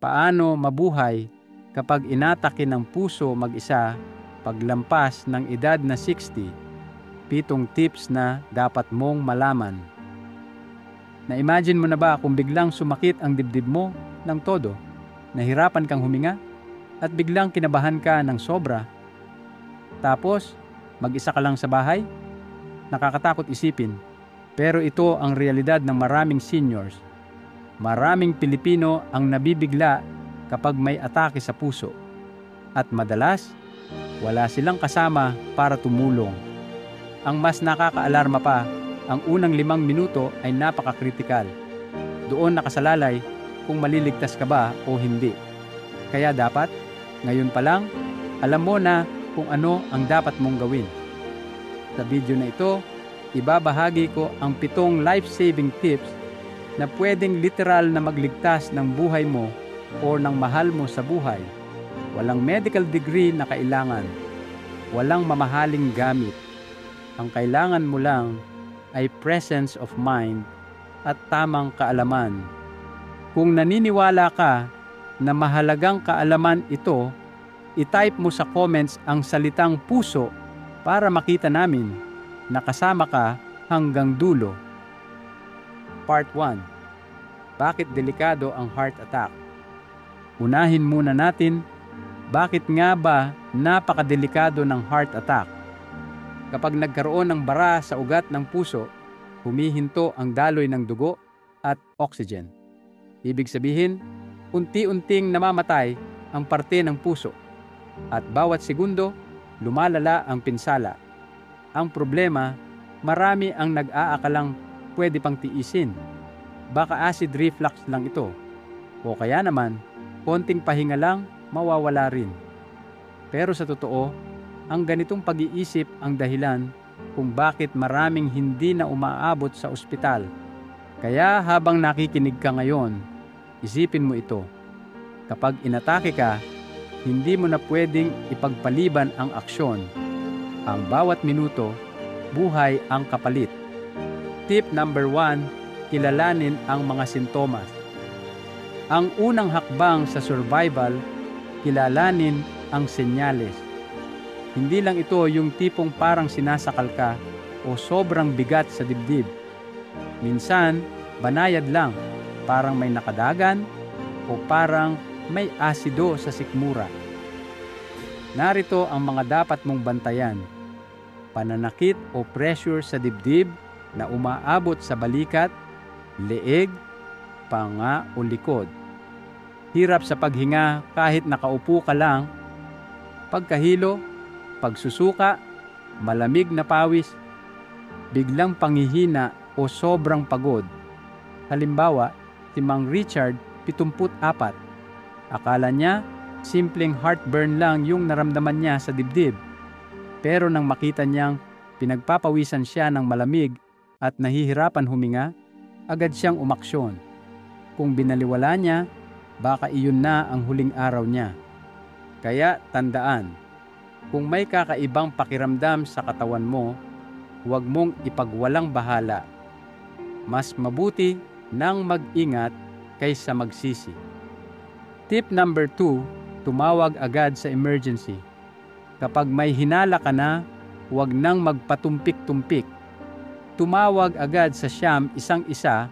Paano mabuhay kapag inatake ng puso mag-isa paglampas ng edad na 60? 7 tips na dapat mong malaman. Na-imagine mo na ba kung biglang sumakit ang dibdib mo ng todo? Nahirapan kang huminga? At biglang kinabahan ka ng sobra? Tapos, mag-isa ka lang sa bahay? Nakakatakot isipin. Pero ito ang realidad ng maraming seniors. Maraming Pilipino ang nabibigla kapag may atake sa puso. At madalas, wala silang kasama para tumulong. Ang mas nakakaalarma pa, ang unang 5 minuto ay napakakritikal. Doon nakasalalay kung maliligtas ka ba o hindi. Kaya dapat, ngayon pa lang, alam mo na kung ano ang dapat mong gawin. Sa video na ito, ibabahagi ko ang 7 life-saving tips na pwedeng literal na magligtas ng buhay mo o ng mahal mo sa buhay. Walang medical degree na kailangan. Walang mamahaling gamit. Ang kailangan mo lang ay presence of mind at tamang kaalaman. Kung naniniwala ka na mahalagang kaalaman ito, i-type mo sa comments ang salitang puso para makita namin na kasama ka hanggang dulo. Part 1. Bakit delikado ang heart attack? Unahin muna natin, bakit nga ba napakadelikado ng heart attack? Kapag nagkaroon ng bara sa ugat ng puso, humihinto ang daloy ng dugo at oxygen. Ibig sabihin, unti-unting namamatay ang parte ng puso at bawat segundo, lumalala ang pinsala. Ang problema, marami ang nag-aakalang pwede pang tiisin. Baka acid reflux lang ito. O kaya naman, konting pahinga lang, mawawala rin. Pero sa totoo, ang ganitong pag-iisip ang dahilan kung bakit maraming hindi na umaabot sa ospital. Kaya habang nakikinig ka ngayon, isipin mo ito. Kapag inatake ka, hindi mo na pwedeng ipagpaliban ang aksyon. Ang bawat minuto, buhay ang kapalit. Tip number 1, kilalanin ang mga sintomas. Ang unang hakbang sa survival, kilalanin ang senyales. Hindi lang ito yung tipong parang sinasakal ka o sobrang bigat sa dibdib. Minsan, banayad lang, parang may nakadagan o parang may asido sa sikmura. Narito ang mga dapat mong bantayan. Pananakit o pressure sa dibdib na umaabot sa balikat, leeg, panga o likod. Hirap sa paghinga kahit nakaupo ka lang. Pagkahilo, pagsusuka, malamig na pawis, biglang panghihina o sobrang pagod. Halimbawa, si Mang Richard, 74. Akala niya, simpleng heartburn lang yung naramdaman niya sa dibdib. Pero nang makita niyang pinagpapawisan siya ng malamig at nahihirapan huminga, agad siyang umaksyon. Kung binaliwala niya, baka iyon na ang huling araw niya. Kaya tandaan, kung may kakaibang pakiramdam sa katawan mo, huwag mong ipagwalang bahala. Mas mabuti nang mag-ingat kaysa magsisi. Tip number 2, tumawag agad sa emergency. Kapag may hinala ka na, huwag nang magpatumpik-tumpik. Tumawag agad sa Siyam 11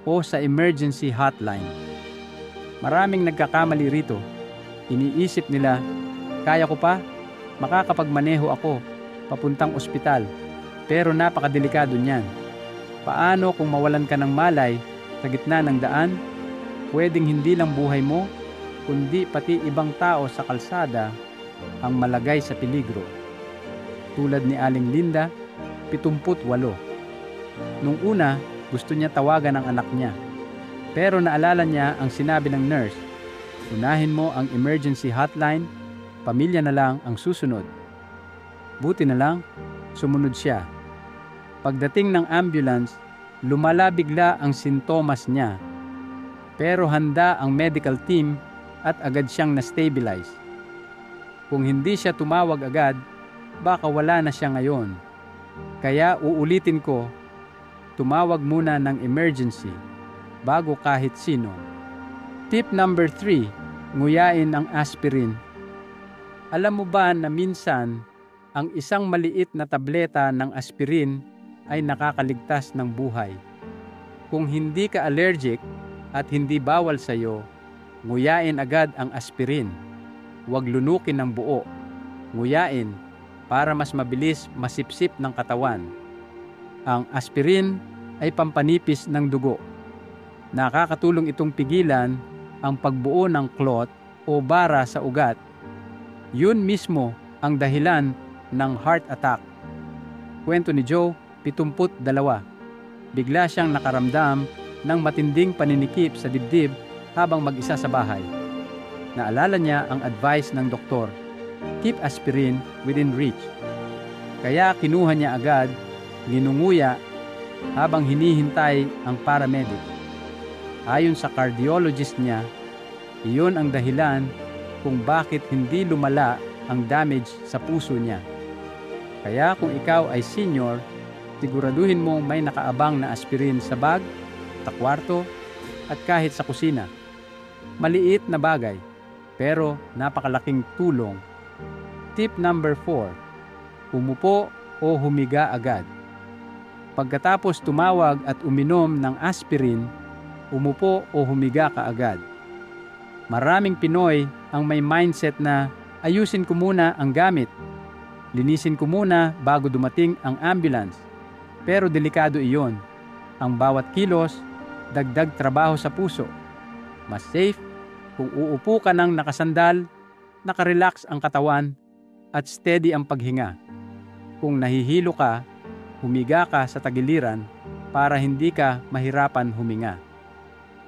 o sa emergency hotline. Maraming nagkakamali rito. Iniisip nila, kaya ko pa? Makakapagmaneho ako, papuntang ospital. Pero napakadelikado niyan. Paano kung mawalan ka ng malay sa gitna ng daan? Pwedeng hindi lang buhay mo, kundi pati ibang tao sa kalsada ang malagay sa peligro. Tulad ni Aling Linda, 78. Nung una, gusto niya tawagan ang anak niya. Pero naalala niya ang sinabi ng nurse, unahin mo ang emergency hotline, pamilya na lang ang susunod. Buti na lang, sumunod siya. Pagdating ng ambulance, lumala bigla ang sintomas niya. Pero handa ang medical team at agad siyang na-stabilize. Kung hindi siya tumawag agad, baka wala na siya ngayon. Kaya uulitin ko, tumawag muna ng emergency bago kahit sino. Tip number 3, nguyain ang aspirin. Alam mo ba na minsan, ang isang maliit na tableta ng aspirin ay nakakaligtas ng buhay? Kung hindi ka allergic at hindi bawal sa iyo, nguyain agad ang aspirin. Huwag lunukin ng buo. Nguyain para mas mabilis masipsip ng katawan. Ang aspirin ay pampanipis ng dugo. Nakakatulong itong pigilan ang pagbuo ng clot o bara sa ugat. Yun mismo ang dahilan ng heart attack. Kwento ni Joe, 72. Bigla siyang nakaramdam ng matinding paninikip sa dibdib habang mag-isa sa bahay. Naalala niya ang advice ng doktor, keep aspirin within reach. Kaya kinuha niya agad, ginunguya habang hinihintay ang paramedic. Ayon sa cardiologist niya, iyon ang dahilan kung bakit hindi lumala ang damage sa puso niya. Kaya kung ikaw ay senior, siguraduhin mong may nakaabang na aspirin sa bag, sa kwarto, at kahit sa kusina. Maliit na bagay, pero napakalaking tulong. Tip number 4, umupo o humiga agad. Pagkatapos tumawag at uminom ng aspirin, umupo o humiga ka agad. Maraming Pinoy ang may mindset na ayusin ko muna ang gamit. Linisin ko muna bago dumating ang ambulance. Pero delikado iyon. Ang bawat kilos, dagdag trabaho sa puso. Mas safe kung uupo ka ng nakasandal, nakarelax ang katawan, at steady ang paghinga. Kung nahihilo ka, humiga ka sa tagiliran para hindi ka mahirapan huminga.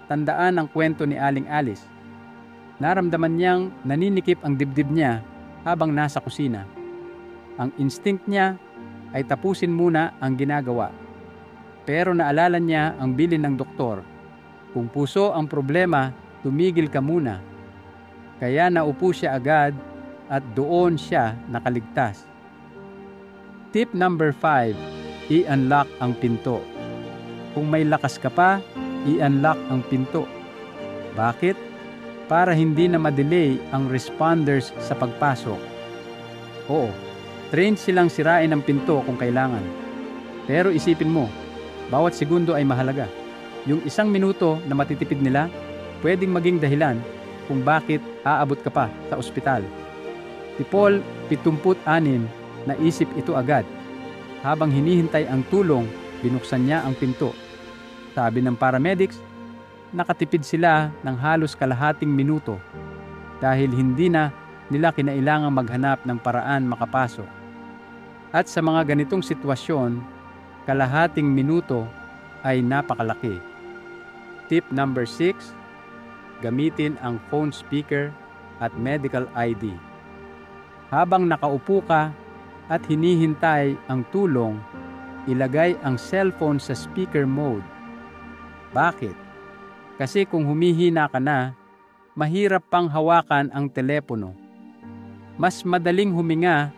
Tandaan ang kwento ni Aling Alice. Naramdaman niyang naninikip ang dibdib niya habang nasa kusina. Ang instinct niya ay tapusin muna ang ginagawa. Pero naalala niya ang bilin ng doktor. Kung puso ang problema, tumigil ka muna. Kaya naupo siya agad at doon siya nakaligtas. Tip number 5, i-unlock ang pinto. Kung may lakas ka pa, i-unlock ang pinto. Bakit? Para hindi na ma-delay ang responders sa pagpasok. Oo, trained silang sirain ang pinto kung kailangan. Pero isipin mo, bawat segundo ay mahalaga. Yung 1 minuto na matitipid nila, pwedeng maging dahilan kung bakit aabot ka pa sa ospital. Si Paul, 76, naisip ito agad. Habang hinihintay ang tulong, binuksan niya ang pinto. Sabi ng paramedics, nakatipid sila ng halos kalahating minuto dahil hindi na nila kinailangang maghanap ng paraan makapasok. At sa mga ganitong sitwasyon, kalahating minuto ay napakalaki. Tip number 6, gamitin ang phone speaker at medical ID. Habang nakaupo ka at hinihintay ang tulong, ilagay ang cellphone sa speaker mode. Bakit? Kasi kung humihina ka na, mahirap pang hawakan ang telepono. Mas madaling huminga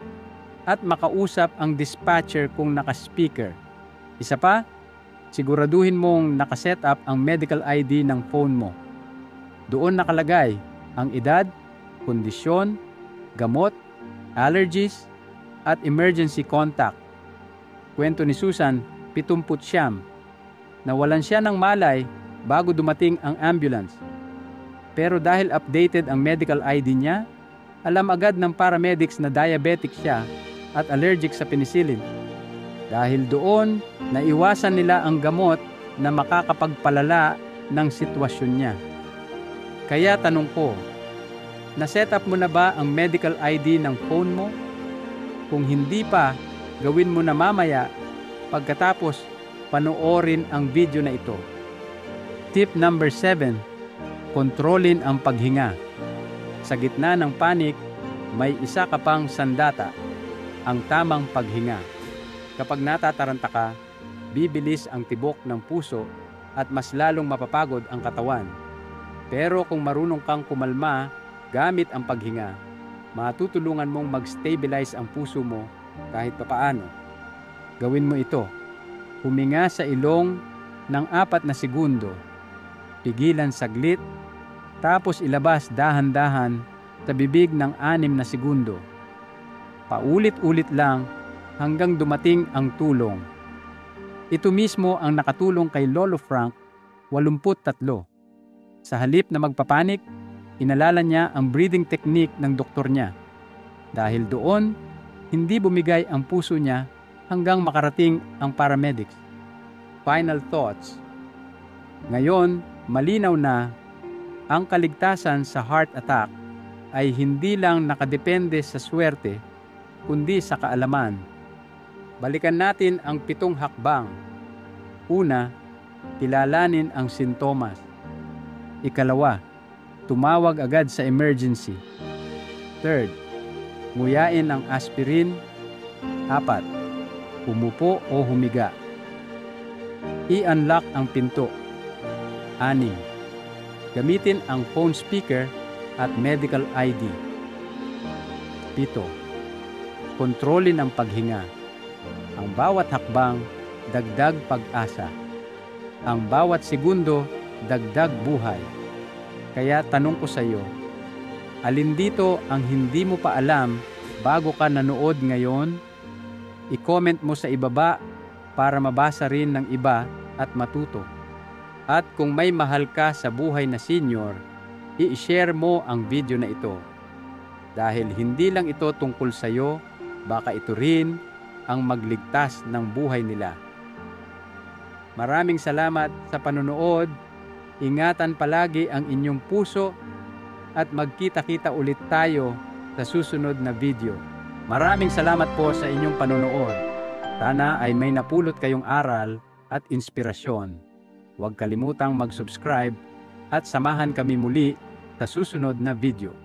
at makausap ang dispatcher kung naka-speaker. Isa pa, siguraduhin mong nakaset up ang medical ID ng phone mo. Doon nakalagay ang edad, kondisyon, gamot, allergies, at emergency contact. Kwento ni Susan, 70, nawalan siya ng malay bago dumating ang ambulance. Pero dahil updated ang medical ID niya, alam agad ng paramedics na diabetic siya at allergic sa penicillin. Dahil doon, naiwasan nila ang gamot na makakapagpalala ng sitwasyon niya. Kaya tanong ko, na-set up mo na ba ang medical ID ng phone mo? Kung hindi pa, gawin mo na mamaya pagkatapos panoorin ang video na ito. Tip number 7, kontrolin ang paghinga. Sa gitna ng panik, may isa ka pang sandata, ang tamang paghinga. Kapag natataranta ka, bibilis ang tibok ng puso at mas lalong mapapagod ang katawan. Pero kung marunong kang kumalma gamit ang paghinga, matutulungan mong mag-stabilize ang puso mo kahit papaano. Gawin mo ito. Huminga sa ilong ng 4 na segundo. Pigilan saglit Tapos ilabas dahan-dahan sa bibig ng 6 na segundo. Paulit-ulit lang hanggang dumating ang tulong. Ito mismo ang nakatulong kay Lolo Frank, 83. Sa halip na magpapanik, inalala niya ang breathing technique ng doktor niya. Dahil doon, hindi bumigay ang puso niya hanggang makarating ang paramedics. Final thoughts. Ngayon, malinaw na ang kaligtasan sa heart attack ay hindi lang nakadepende sa swerte, kundi sa kaalaman. Balikan natin ang 7 hakbang. Una, kilalanin ang sintomas. Ikalawa, tumawag agad sa emergency. Third, nguyain ang aspirin. 4, umupo o humiga. I-unlock ang pinto. 6, gamitin ang phone speaker at medical ID. 7, kontrolin ang paghinga. Ang bawat hakbang, dagdag pag-asa. Ang bawat segundo, dagdag buhay. Kaya tanong ko sa iyo, alin dito ang hindi mo pa alam bago ka nanood ngayon? I-comment mo sa ibaba para mabasa rin ng iba at matuto. At kung may mahal ka sa buhay na senior, i-share mo ang video na ito. Dahil hindi lang ito tungkol sa iyo, baka ito rin ang magligtas ng buhay nila. Maraming salamat sa panonood. Ingatan palagi ang inyong puso at magkita-kita ulit tayo sa susunod na video. Maraming salamat po sa inyong panonood. Sana ay may napulot kayong aral at inspirasyon. Huwag kalimutang mag-subscribe at samahan kami muli sa susunod na video.